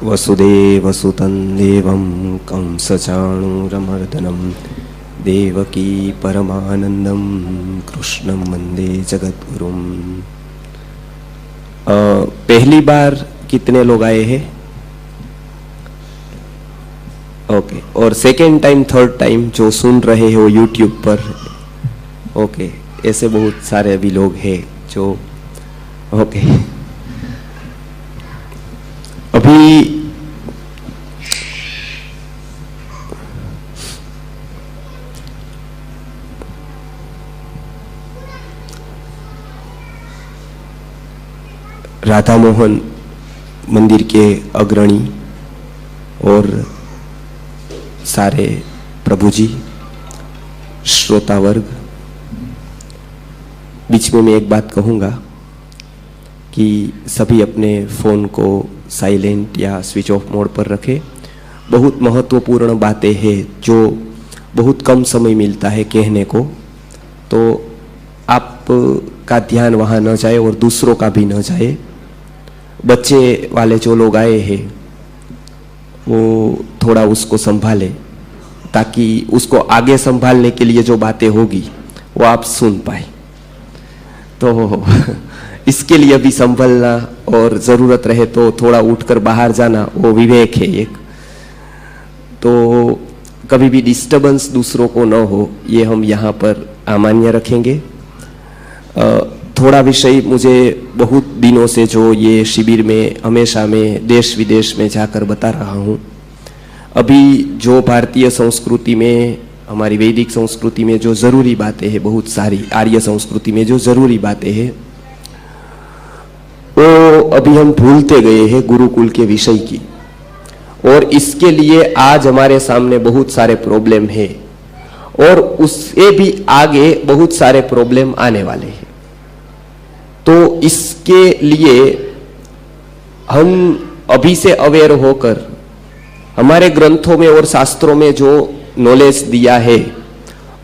वसुदेवसुतं देवं कंसचाणूरमर्दनं देवकी परमानंदम कृष्णं वंदे जगद्गुरुम। पहली बार कितने लोग आए हैं? ओके। और सेकेंड टाइम, थर्ड टाइम जो सुन रहे हो यूट्यूब पर, ओके, ऐसे बहुत सारे अभी लोग हैं जो ओके। अभी राधा मोहन मंदिर के अग्रणी और सारे प्रभु जी, श्रोता वर्ग, बीच में मैं एक बात कहूँगा कि सभी अपने फ़ोन को साइलेंट या स्विच ऑफ मोड पर रखें। बहुत महत्वपूर्ण बातें हैं जो बहुत कम समय मिलता है कहने को, तो आप का ध्यान वहाँ न जाए और दूसरों का भी न जाए। बच्चे वाले जो लोग आए हैं वो थोड़ा उसको संभाले, ताकि उसको आगे संभालने के लिए जो बातें होगी वो आप सुन पाए। तो इसके लिए भी संभलना और ज़रूरत रहे तो थोड़ा उठकर बाहर जाना, वो विवेक है एक। तो कभी भी डिस्टर्बेंस दूसरों को न हो, ये हम यहाँ पर अमान्य रखेंगे। थोड़ा विषय मुझे बहुत दिनों से जो ये शिविर में हमेशा मैं देश विदेश में जाकर बता रहा हूँ, अभी जो भारतीय संस्कृति में, हमारी वैदिक संस्कृति में जो ज़रूरी बातें हैं, बहुत सारी आर्य संस्कृति में जो ज़रूरी बातें हैं, वो अभी हम भूलते गए हैं गुरुकुल के विषय की। और इसके लिए आज हमारे सामने बहुत सारे प्रॉब्लम है और उससे भी आगे बहुत सारे प्रॉब्लम आने वाले हैं। तो इसके लिए हम अभी से अवेयर होकर हमारे ग्रंथों में और शास्त्रों में जो नॉलेज दिया है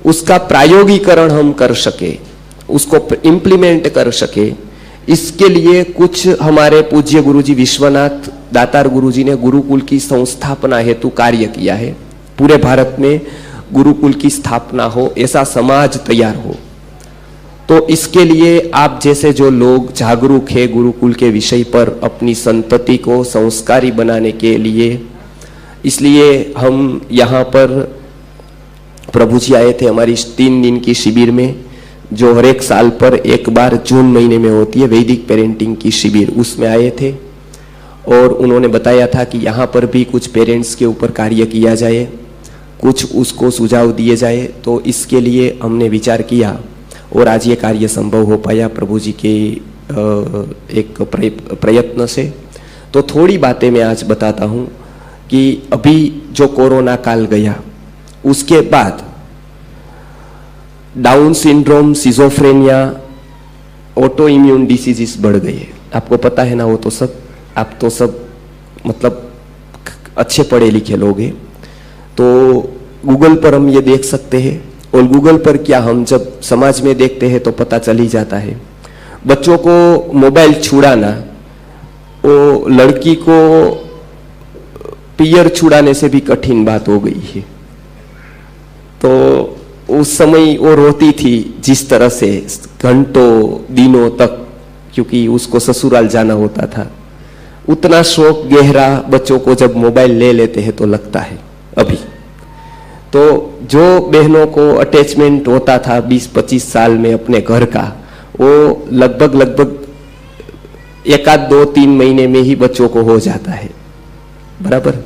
उसका प्रायोगिकरण हम कर सके, उसको इम्प्लीमेंट कर सके, इसके लिए कुछ हमारे पूज्य गुरुजी विश्वनाथ दातार गुरुजी ने गुरुकुल की संस्थापना हेतु कार्य किया है। पूरे भारत में गुरुकुल की स्थापना हो, ऐसा समाज तैयार हो। तो इसके लिए आप जैसे जो लोग जागरूक है गुरुकुल के विषय पर, अपनी संतति को संस्कारी बनाने के लिए, इसलिए हम यहाँ पर प्रभु जी आए थे हमारी 3 दिन की शिविर में, जो हर एक साल पर एक बार जून महीने में होती है, वैदिक पेरेंटिंग की शिविर, उसमें आए थे। और उन्होंने बताया था कि यहाँ पर भी कुछ पेरेंट्स के ऊपर कार्य किया जाए, कुछ उसको सुझाव दिए जाए। तो इसके लिए हमने विचार किया और आज ये कार्य संभव हो पाया प्रभु जी के एक प्रयत्न से। तो थोड़ी बातें मैं आज बताता हूँ कि अभी जो कोरोना काल गया उसके बाद down syndrome, schizophrenia, auto immune diseases बढ़ गए। आपको पता है ना, वो तो सब, आप तो सब मतलब अच्छे पढ़े लिखे लोग हैं, तो गूगल पर हम ये देख सकते हैं। और गूगल पर क्या, हम जब समाज में देखते हैं तो पता चल ही जाता है। बच्चों को मोबाइल छुड़ाना, वो लड़की को पियर छुड़ाने से भी कठिन बात हो गई है। तो उस समय वो रोती थी जिस तरह से, घंटों दिनों तक, क्योंकि उसको ससुराल जाना होता था। उतना शौक गहरा बच्चों को जब मोबाइल ले लेते हैं तो लगता है अभी। तो जो बहनों को अटैचमेंट होता था 20-25 साल में अपने घर का, वो लगभग 1-2-3 महीने में ही बच्चों को हो जाता है, बराबर।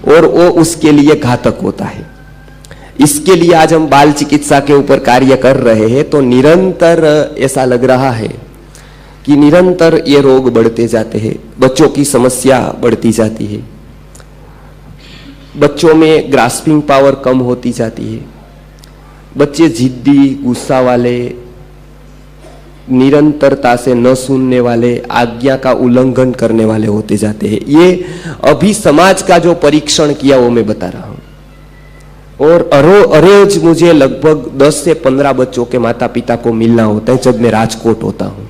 और वो उसके लिए घातक होता है। इसके लिए आज हम बाल चिकित्सा के ऊपर कार्य कर रहे हैं। तो निरंतर ऐसा लग रहा है कि निरंतर ये रोग बढ़ते जाते हैं, बच्चों की समस्या बढ़ती जाती है, बच्चों में ग्रास्पिंग पावर कम होती जाती है, बच्चे जिद्दी, गुस्सा वाले, निरंतरता से न सुनने वाले, आज्ञा का उल्लंघन करने वाले होते जाते हैं। ये अभी समाज का जो परीक्षण किया वो मैं बता रहा हूं। और रोज मुझे लगभग 10 से 15 बच्चों के माता पिता को मिलना होता है जब मैं राजकोट होता हूं।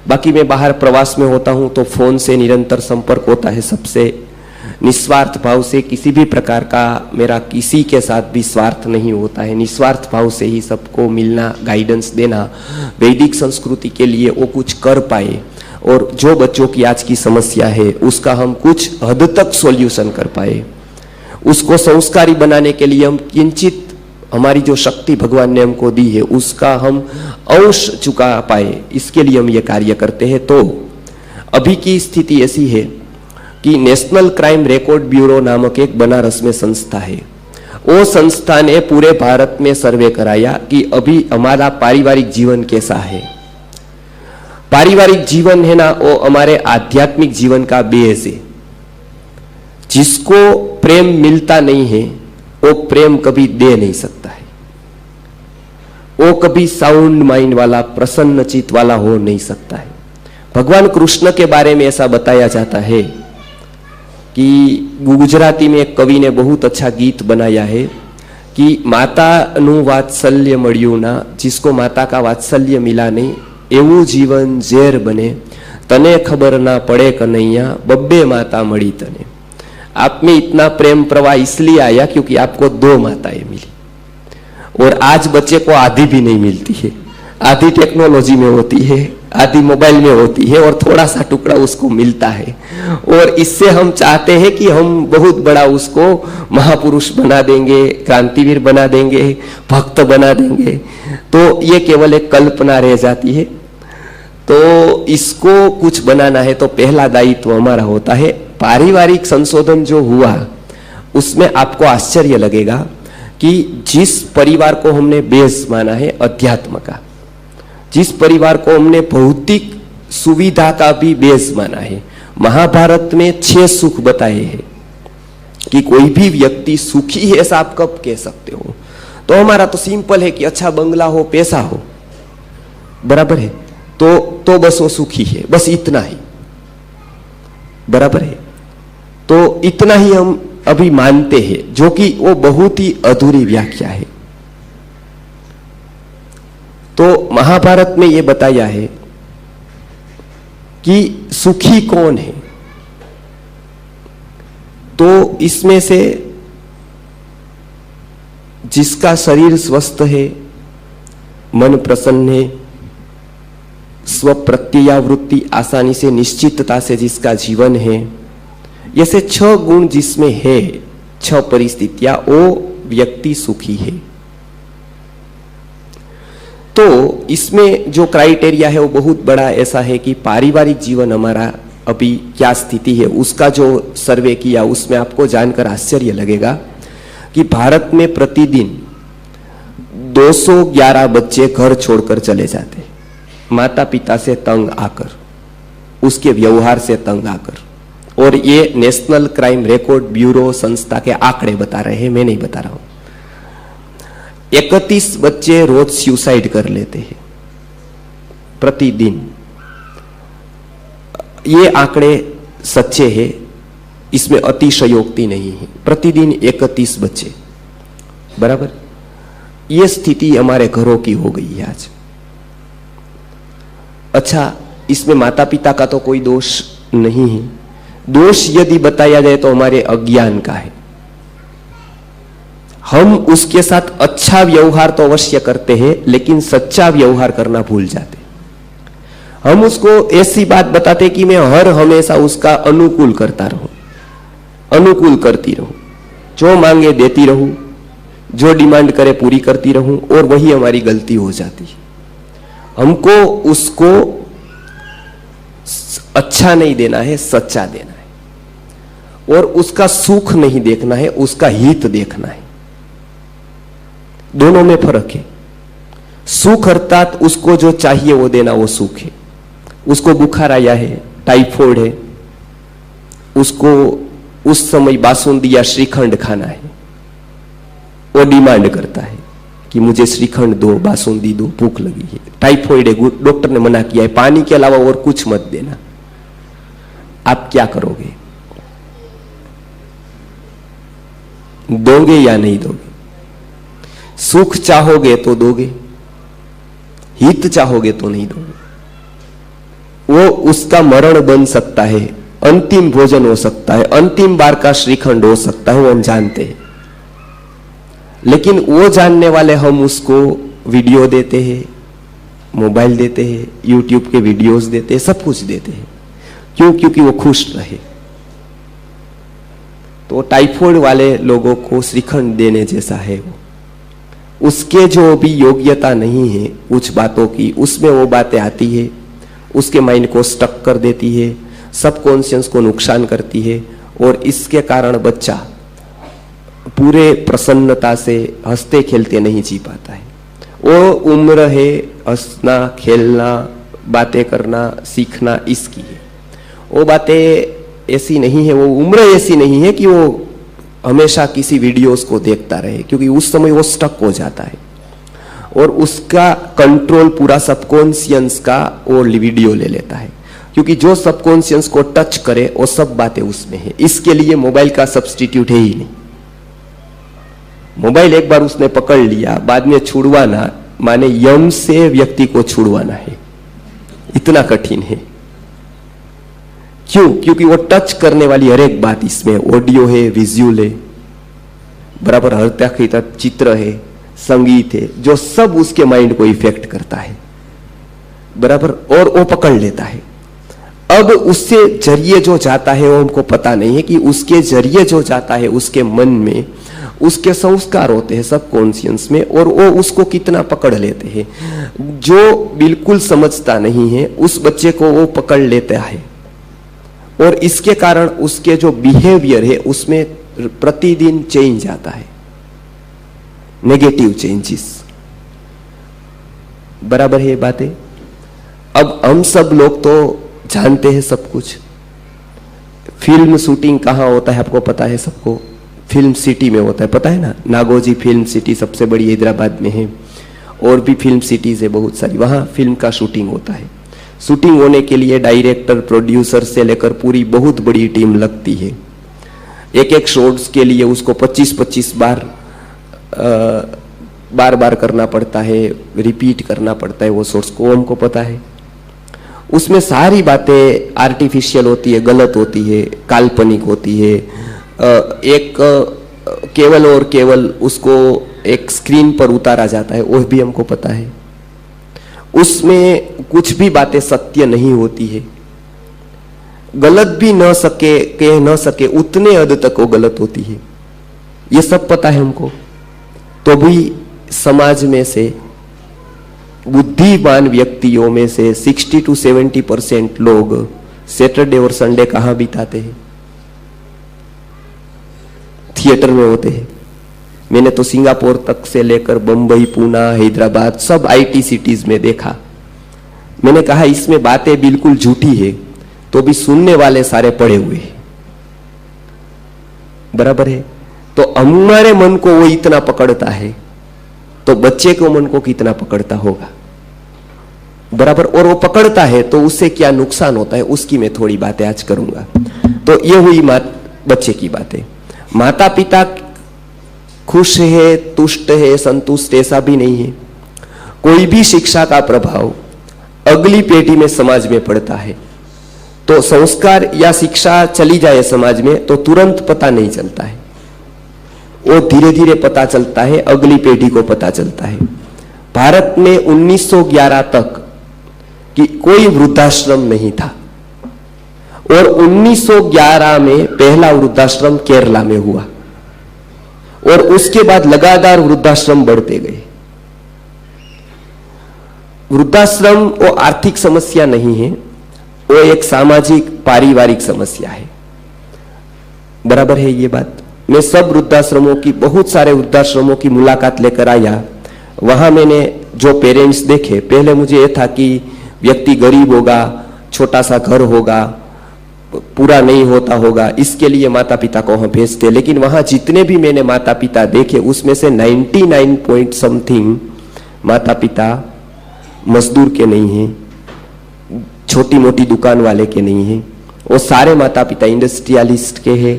बाकी मैं बाहर प्रवास में होता हूं तो फोन से निरंतर संपर्क होता है सबसे, निस्वार्थ भाव से, किसी भी प्रकार का मेरा किसी के साथ भी स्वार्थ नहीं होता है, निस्वार्थ भाव से ही सबको मिलना, गाइडेंस देना, वैदिक संस्कृति के लिए वो कुछ कर पाए और जो बच्चों की आज की समस्या है उसका हम कुछ हद तक सॉल्यूशन कर पाए, उसको संस्कारी बनाने के लिए हम किंचित हमारी जो शक्ति भगवान ने हमको दी है उसका हम अंश चुका पाए, इसके लिए हम ये कार्य करते हैं। तो अभी की स्थिति ऐसी है कि नेशनल क्राइम रिकॉर्ड ब्यूरो नामक एक बनारस में संस्था है, वो संस्था ने पूरे भारत में सर्वे कराया कि अभी हमारा पारिवारिक जीवन कैसा है। पारिवारिक जीवन है ना, वो हमारे आध्यात्मिक जीवन का बेस है। जिसको प्रेम मिलता नहीं है वो प्रेम कभी दे नहीं सकता है, वो कभी साउंड माइंड वाला, प्रसन्न चित्त वाला हो नहीं सकता है। भगवान कृष्ण के बारे में ऐसा बताया जाता है कि गुजराती में एक कवि ने बहुत अच्छा गीत बनाया है कि मातानु वात्सल्य मळ्યું ना, जिसको माता का वात्सल्य मिला नहीं એવું जीवन ઝેર बने, तने खबर ना पड़े कन्हैया बब्बे माता मળી तने। आप में इतना प्रेम प्रवाह इसलिए आया क्योंकि आपको 2 माताएं मिली, और आज बच्चे को आधी भी नहीं मिलती है, आधी टेक्नोलॉजी में होती है, आधी मोबाइल में होती है और थोड़ा सा टुकड़ा उसको मिलता है। और इससे हम चाहते हैं कि हम बहुत बड़ा उसको महापुरुष बना देंगे, क्रांतिवीर बना देंगे, भक्त बना देंगे, तो ये केवल एक कल्पना रह जाती है। तो इसको कुछ बनाना है तो पहला दायित्व हमारा होता है। पारिवारिक संशोधन जो हुआ उसमें आपको आश्चर्य लगेगा कि जिस परिवार को हमने बेस माना है अध्यात्म का, जिस परिवार को हमने भौतिक सुविधा का भी बेस माना है, महाभारत में 6 सुख बताए हैं कि कोई भी व्यक्ति सुखी है ऐसा आप कब कह सकते हो। तो हमारा तो सिंपल है कि अच्छा बंगला हो, पैसा हो, बराबर है, तो बस वो सुखी है, बस इतना ही, बराबर है। तो इतना ही हम अभी मानते हैं, जो कि वो बहुत ही अधूरी व्याख्या है। तो महाभारत में ये बताया है कि सुखी कौन है, तो इसमें से जिसका शरीर स्वस्थ है, मन प्रसन्न है, स्व प्रत्ययावृत्ति आसानी से, निश्चितता से जिसका जीवन है, ये से 6 गुण जिसमें है, 6 परिस्थितियां, वो व्यक्ति सुखी है। तो इसमें जो क्राइटेरिया है वो बहुत बड़ा ऐसा है कि पारिवारिक जीवन हमारा अभी क्या स्थिति है, उसका जो सर्वे किया उसमें आपको जानकर आश्चर्य लगेगा कि भारत में प्रतिदिन 211 बच्चे घर छोड़कर चले जाते, माता पिता से तंग आकर, उसके व्यवहार से तंग आकर। और ये नेशनल क्राइम रिकॉर्ड ब्यूरो संस्था के आंकड़े बता रहे हैं, मैं नहीं बता रहा हूं। 31 बच्चे रोज सुसाइड कर लेते हैं प्रतिदिन। ये आंकड़े सच्चे हैं, इसमें अतिशयोक्ति नहीं है। प्रतिदिन 31 बच्चे, बराबर। ये स्थिति हमारे घरों की हो गई है आज। अच्छा, इसमें माता पिता का तो कोई दोष नहीं है। दोष यदि बताया जाए तो हमारे अज्ञान का है। हम उसके साथ अच्छा व्यवहार तो अवश्य करते हैं, लेकिन सच्चा व्यवहार करना भूल जाते। हम उसको ऐसी बात बताते कि मैं हर हमेशा उसका अनुकूल करता रहूं, अनुकूल करती रहूं, जो मांगे देती रहूं, जो डिमांड करे पूरी करती रहूं, और वही हमारी गलती हो जाती है। हमको उसको अच्छा नहीं देना है, सच्चा देना है, और उसका सुख नहीं देखना है, उसका हित देखना है। दोनों में फर्क है। सुख अर्थात उसको जो चाहिए वो देना, वो सुख है। उसको बुखार आया है, टाइफॉइड है, उसको उस समय बासुंदी या श्रीखंड खाना है, वो डिमांड करता है कि मुझे श्रीखंड दो, बासुंदी दो, भूख लगी है, टाइफॉइड है, डॉक्टर ने मना किया है, पानी के अलावा और कुछ मत देना। आप क्या करोगे? दोगे या नहीं दोगे? सुख चाहोगे तो दोगे, हित चाहोगे तो नहीं दोगे। वो उसका मरण बन सकता है, अंतिम भोजन हो सकता है, अंतिम बार का श्रीखंड हो सकता है, वो हम जानते हैं। लेकिन वो जानने वाले हम उसको वीडियो देते हैं, मोबाइल देते हैं, यूट्यूब के वीडियोस देते हैं, सब कुछ देते हैं। क्यों? क्योंकि वो खुश रहे। तो टाइफॉइड वाले लोगों को श्रीखंड देने जैसा है वो। उसके जो भी योग्यता नहीं है कुछ बातों की, उसमें वो बातें आती है, उसके माइंड को स्टक कर देती है, सबकॉन्शियस को नुकसान करती है, और इसके कारण बच्चा पूरे प्रसन्नता से हंसते खेलते नहीं जी पाता है। वो उम्र है हंसना, खेलना, बातें करना, सीखना, इसकी है। वो बातें ऐसी नहीं है, वो उम्र ऐसी नहीं है कि वो हमेशा किसी वीडियोस को देखता रहे, क्योंकि उस समय वो स्टक हो जाता है और उसका कंट्रोल पूरा सबकॉन्शियस का वो वीडियो ले लेता है। क्योंकि जो सबकॉन्शियस को टच करे वो सब बातें उसमें है। इसके लिए मोबाइल का सब्स्टिट्यूट है ही नहीं। मोबाइल एक बार उसने पकड़ लिया, बाद में छुड़वाना माने यम से व्यक्ति को छुड़वाना है, इतना कठिन है। क्यों? क्योंकि वो टच करने वाली हर एक बात इसमें, ऑडियो है, विजुअल है, बराबर हरता खीता चित्र है, संगीत है, जो सब उसके माइंड को इफेक्ट करता है, बराबर, और वो पकड़ लेता है। अब उससे जरिए जो जाता है वो हमको पता नहीं है कि उसके जरिए जो जाता है उसके मन में उसके संस्कार होते हैं सबकॉन्शियस में, और वो उसको कितना पकड़ लेते हैं। जो बिल्कुल समझता नहीं है उस बच्चे को वो पकड़ लेता है, और इसके कारण उसके जो बिहेवियर है उसमें प्रतिदिन चेंज आता है, नेगेटिव चेंजेस, बराबर है ये बातें। अब हम सब लोग तो जानते हैं सब कुछ। फिल्म शूटिंग कहाँ होता है आपको पता है सबको? फिल्म सिटी में होता है, पता है ना? नागोजी फिल्म सिटी सबसे बड़ी हैदराबाद में है, और भी फिल्म सिटीज है बहुत सारी, वहां फिल्म का शूटिंग होता है। शूटिंग होने के लिए डायरेक्टर, प्रोड्यूसर से लेकर पूरी बहुत बड़ी टीम लगती है। एक एक शॉट्स के लिए उसको 25-25 बार बार करना पड़ता है, रिपीट करना पड़ता है वो शॉट्स को, हमको पता है। उसमें सारी बातें आर्टिफिशियल होती है, गलत होती है, काल्पनिक होती है। एक केवल और केवल उसको एक स्क्रीन पर उतारा जाता है, वो भी हमको पता है। उसमें कुछ भी बातें सत्य नहीं होती है, गलत भी न सके कह न सके उतने हद तक वो गलत होती है, ये सब पता है हमको। तो भी समाज में से बुद्धिमान व्यक्तियों में से 60 to 70% लोग सैटरडे और संडे कहां बिताते हैं? थिएटर में होते हैं। मैंने तो सिंगापुर तक से लेकर बंबई, पूना, हैदराबाद सब आईटी सिटीज में देखा। मैंने कहा इसमें बातें बिल्कुल झूठी है, तो भी सुनने वाले सारे पड़े हुए हैं, बराबर है। तो हमारे मन को वो इतना पकड़ता है, तो बच्चे को मन को कितना पकड़ता होगा, बराबर। और वो पकड़ता है तो उससे क्या नुकसान होता है उसकी मैं थोड़ी बातें आज करूंगा। तो ये हुई बच्चे की बातें। माता पिता खुश है, तुष्ट है, संतुष्ट, ऐसा भी नहीं है। कोई भी शिक्षा का प्रभाव अगली पीढ़ी में समाज में पड़ता है, तो संस्कार या शिक्षा चली जाए समाज में तो तुरंत पता नहीं चलता है, वो धीरे धीरे पता चलता है, अगली पीढ़ी को पता चलता है। भारत में 1911 तक कि कोई वृद्धाश्रम नहीं था, और 1911 में पहला वृद्धाश्रम केरला में हुआ, और उसके बाद लगातार वृद्धाश्रम बढ़ते गए। वृद्धाश्रम वो आर्थिक समस्या नहीं है, वो एक सामाजिक पारिवारिक समस्या है, बराबर है ये बात। मैं सब वृद्धाश्रमों की, बहुत सारे वृद्धाश्रमों की मुलाकात लेकर आया। वहां मैंने जो पेरेंट्स देखे, पहले मुझे यह था कि व्यक्ति गरीब होगा, छोटा सा घर होगा, पूरा नहीं होता होगा, इसके लिए माता पिता को वहां भेजते। लेकिन वहां जितने भी मैंने माता पिता देखे उसमें से 99 पॉइंट समथिंग माता पिता मजदूर के नहीं हैं, छोटी मोटी दुकान वाले के नहीं हैं, वो सारे माता पिता इंडस्ट्रियलिस्ट के हैं,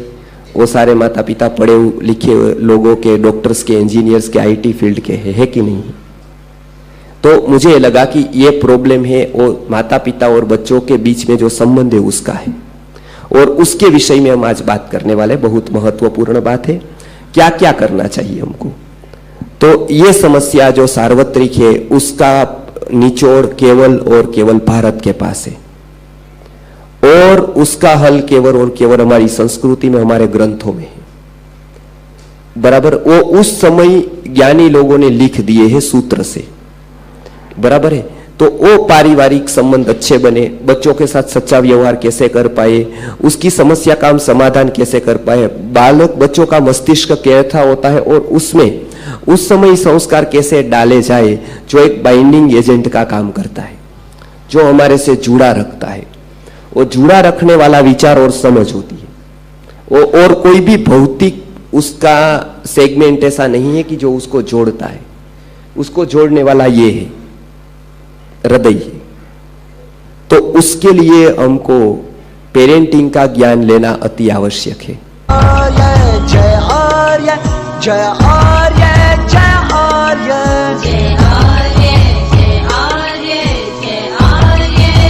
वो सारे माता पिता पढ़े लिखे लोगों के, डॉक्टर्स के, इंजीनियर्स के, आईटी फील्ड के है कि नहीं? तो मुझे लगा कि ये प्रॉब्लम है और माता पिता और बच्चों के बीच में जो संबंध है उसका है, और उसके विषय में हम आज बात करने वाले। बहुत महत्वपूर्ण बात है, क्या क्या करना चाहिए हमको। तो ये समस्या जो सार्वत्रिक है उसका निचोड़ केवल और केवल भारत के पास है, और उसका हल केवल और केवल हमारी संस्कृति में, हमारे ग्रंथों में है। बराबर, वो उस समय ज्ञानी लोगों ने लिख दिए हैं सूत्र से। बराबर है, तो वो पारिवारिक संबंध अच्छे बने, बच्चों के साथ सच्चा व्यवहार कैसे कर पाए, उसकी समस्या का हम समाधान कैसे कर पाए, बालक बच्चों का मस्तिष्क कैसा होता है और उसमें उस समय संस्कार कैसे डाले जाए, जो एक बाइंडिंग एजेंट का काम करता है, जो हमारे से जुड़ा रखता है। वो जुड़ा रखने वाला विचार और समझ होती है वो, और कोई भी भौतिक उसका सेगमेंट ऐसा नहीं है कि जो उसको जोड़ता है। उसको जोड़ने वाला ये है, हृदय है। तो उसके लिए हमको पेरेंटिंग का ज्ञान लेना अति आवश्यक है। जय आर्य जय